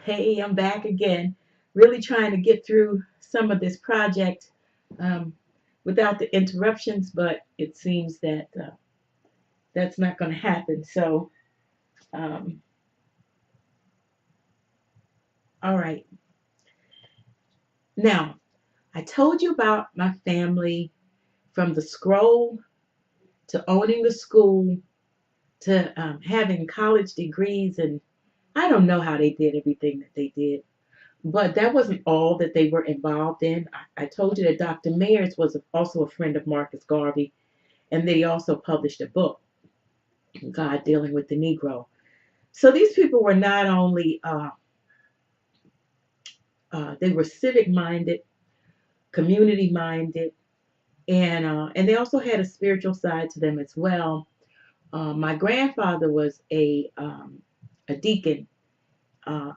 Hey, I'm back again. Really trying to get through some of this project um, without the interruptions, but it seems that that's not going to happen. So, um, all right. Now, I told you about my family from the scroll to owning the school to having college degrees, and I don't know how they did everything that they did. But that wasn't all that they were involved in. I told you that Dr. Mayers was also a friend of Marcus Garvey, and they also published a book, God Dealing with the Negro. So these people were not only they were civic minded, community minded, and they also had a spiritual side to them as well. My grandfather was a deacon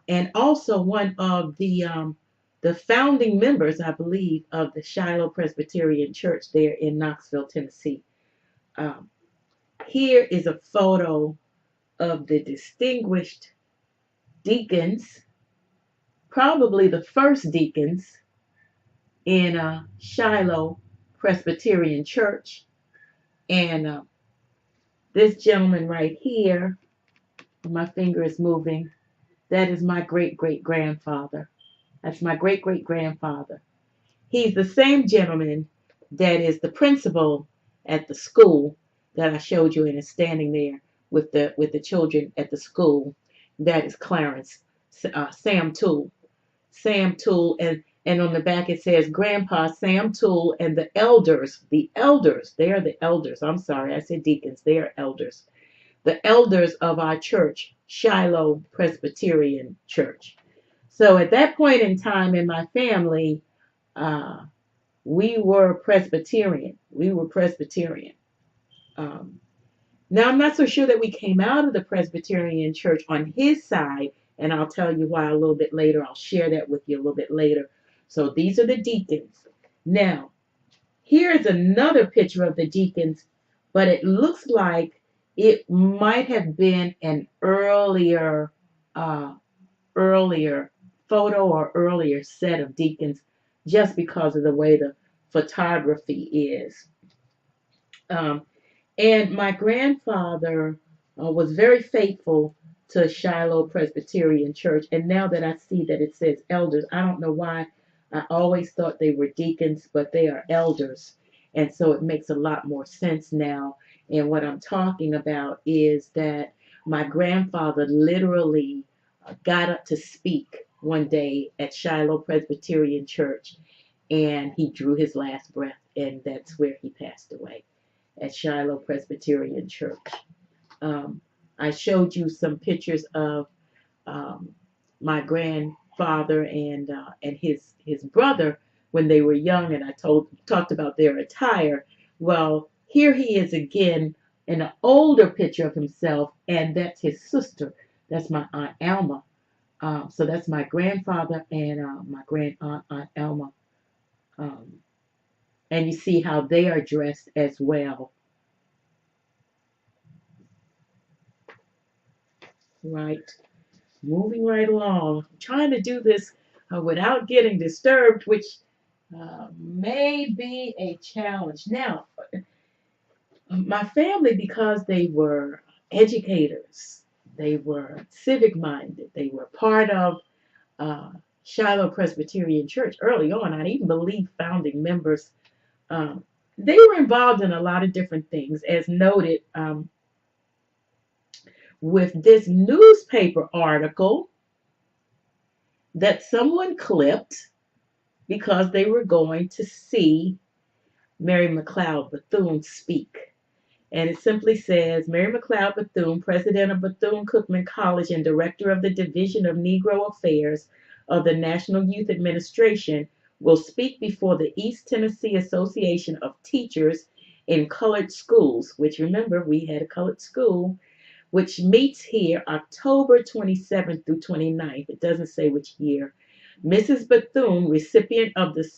and also one of the founding members, I believe, of the Shiloh Presbyterian Church there in Knoxville, Tennessee. Um, Here is a photo of the distinguished deacons, probably the first deacons in Shiloh Presbyterian Church. And this gentleman right here, my finger is moving, that is my great great grandfather. That's my great great grandfather. He's the same gentleman that is the principal at the school that I showed you and is standing there with the children at the school. That is Clarence Sam Toole. Sam Toole, and on the back it says Grandpa Sam Toole and the elders. The elders, they are the elders. I'm sorry, I said deacons. They are elders. The elders of our church, Shiloh Presbyterian Church. So at that point in time in my family, uh, we were Presbyterian. We were Presbyterian. Um, Now, I'm not so sure that we came out of the Presbyterian church on his side, and I'll tell you why a little bit later. I'll share that with you a little bit later. So these are the deacons. Now, here's another picture of the deacons, but it looks like it might have been an uh, earlier photo or earlier set of deacons, just because of the way the photography is. Um, and my grandfather was very faithful to Shiloh Presbyterian Church. And now that I see that it says elders, I don't know why I always thought they were deacons, but they are elders. And so it makes a lot more sense now. And what I'm talking about is that my grandfather literally got up to speak one day at Shiloh Presbyterian Church, and he drew his last breath, and that's where he passed away, at Shiloh Presbyterian Church. Um, I showed you some pictures of um, my grandfather and his brother when they were young, and I talked about their attire. Well, here he is again in an older picture of himself, and that's his sister. That's my Aunt Alma. So that's my grandfather and my grand aunt, Aunt Alma. Um, and you see how they are dressed as well. Right. Moving right along. Trying to do this without getting disturbed, which may be a challenge. Now, my family, because they were educators, they were civic minded, they were part of uh, Shiloh Presbyterian Church early on. I even believe founding members. Um, they were involved in a lot of different things, as noted with this newspaper article that someone clipped because they were going to see Mary McLeod Bethune speak. And it simply says Mary McLeod Bethune, president of Bethune Cookman College and director of the Division of Negro Affairs of the National Youth Administration, will speak before the East Tennessee Association of Teachers in Colored Schools, which remember we had a colored school, which meets here October 27th through 29th. It doesn't say which year. Mrs. Bethune, recipient of the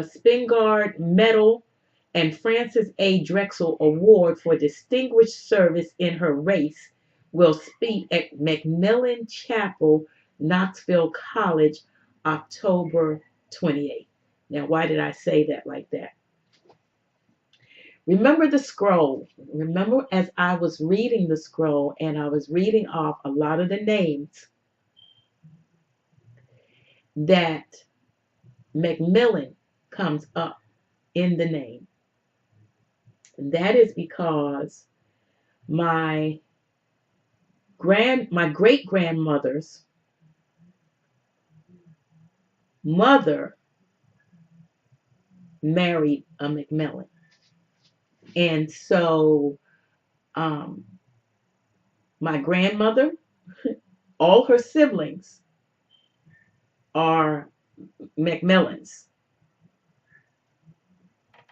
Spingard Medal and Francis A. Drexel Award for Distinguished Service in her race, will speak at McMillan Chapel Knoxville College, October 28th. Now, why did I say that like that? Remember the scroll. Remember as I was reading the scroll and I was reading off a lot of the names that McMillan comes up in the name. And that is because my great grandmother's mother married a McMillan. And so my grandmother, all her siblings are McMillans.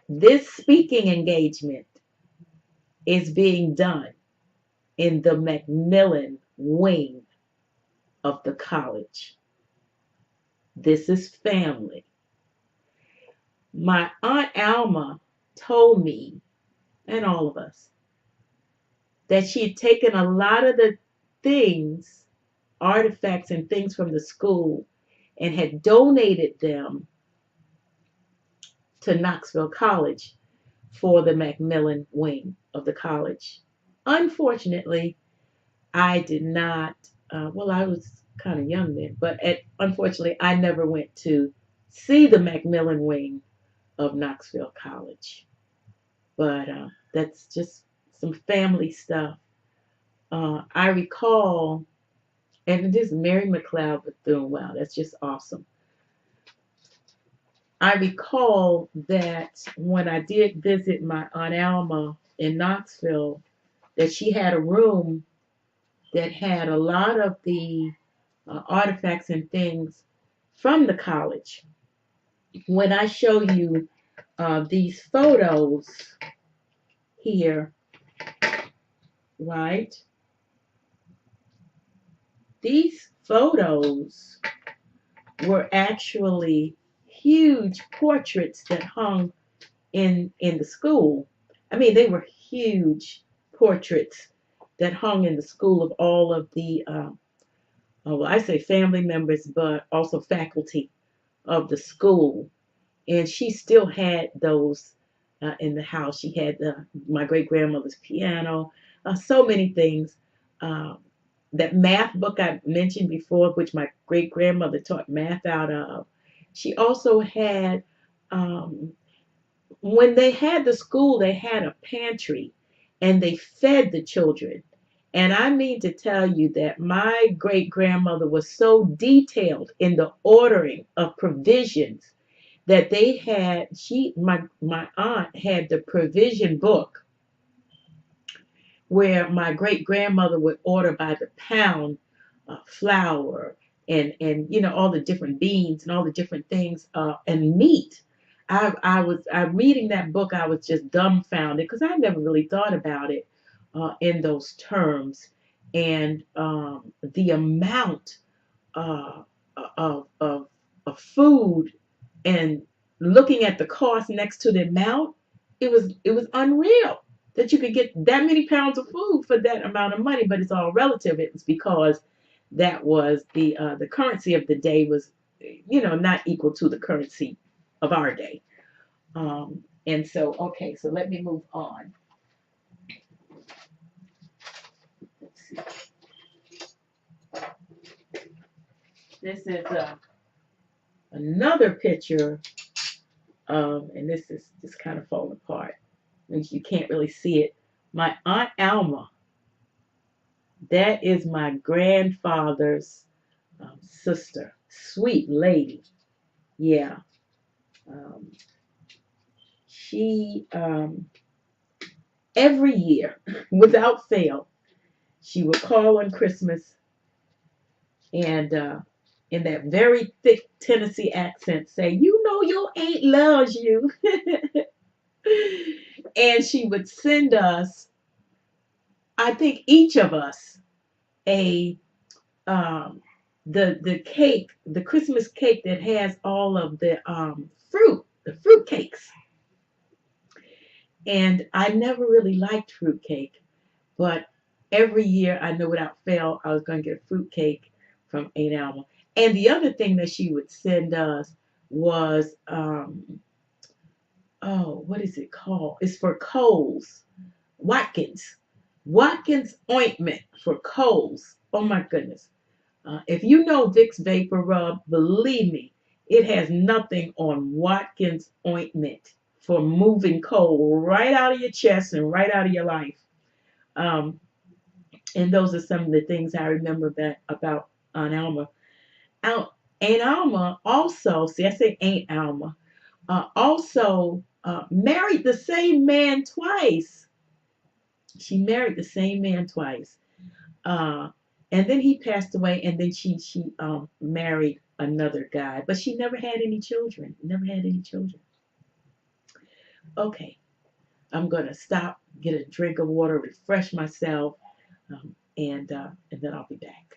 This speaking engagement is being done in the McMillan wing of the college. This is family. My Aunt Alma told me, and all of us, that she had taken a lot of the things, artifacts and things from the school, and had donated them to Knoxville College for the McMillan wing of the college. Unfortunately, I did not, well, I was kind of young then, but unfortunately, I never went to see the McMillan wing of Knoxville College. But that's just some family stuff. I recall, and it is Mary McLeod Bethune. Wow, that's just awesome. I recall that when I did visit my Aunt Alma in Knoxville, that she had a room that had a lot of the artifacts and things from the college. When I show you these photos here, right? These photos were actually huge portraits that hung in the school. I mean, they were huge portraits that hung in the school of all of the, well, I say family members, but also faculty of the school. And she still had those in the house. She had my great grandmother's piano, so many things. That math book I mentioned before, which my great grandmother taught math out of. She also had, when they had the school, they had a pantry and they fed the children. And I mean to tell you that my great grandmother was so detailed in the ordering of provisions that they had, my aunt had the provision book where my great grandmother would order by the pound flour and all the different beans and all the different things and meat. I'm reading that book. I was just dumbfounded because I never really thought about it in those terms, and the amount uh, of food and looking at the cost next to the amount, it was unreal that you could get that many pounds of food for that amount of money. But it's all relative. It was because that was the currency of the day was not equal to the currency of our day. And so, okay, so let me move on. Let's see. This is another picture and this is just kind of falling apart. You can't really see it. My Aunt Alma, that is my grandfather's sister. Sweet lady. Yeah. Um, she, every year, without fail, she would call on Christmas and in that very thick Tennessee accent say, your aunt loves you. And she would send us, I think each of us, a the cake, the Christmas cake that has all of the fruit cakes. And I never really liked fruit cake, but every year I know without fail I was going to get a fruit cake from Aunt Alma. And the other thing that she would send us was, oh, what is it called? It's for colds. Watkins. Watkins ointment for colds. Oh my goodness. If you know Vicks Vapor Rub, believe me, it has nothing on Watkins ointment for moving cold right out of your chest and right out of your life. Um, and those are some of the things I remember about Aunt Alma. Aunt, Aunt Alma also, see, I say Aunt Alma, also married the same man twice. She married the same man twice. Uh, and then he passed away, and then she married another guy, but she never had any children. Never had any children. Okay, I'm gonna stop, get a drink of water, refresh myself, and then I'll be back.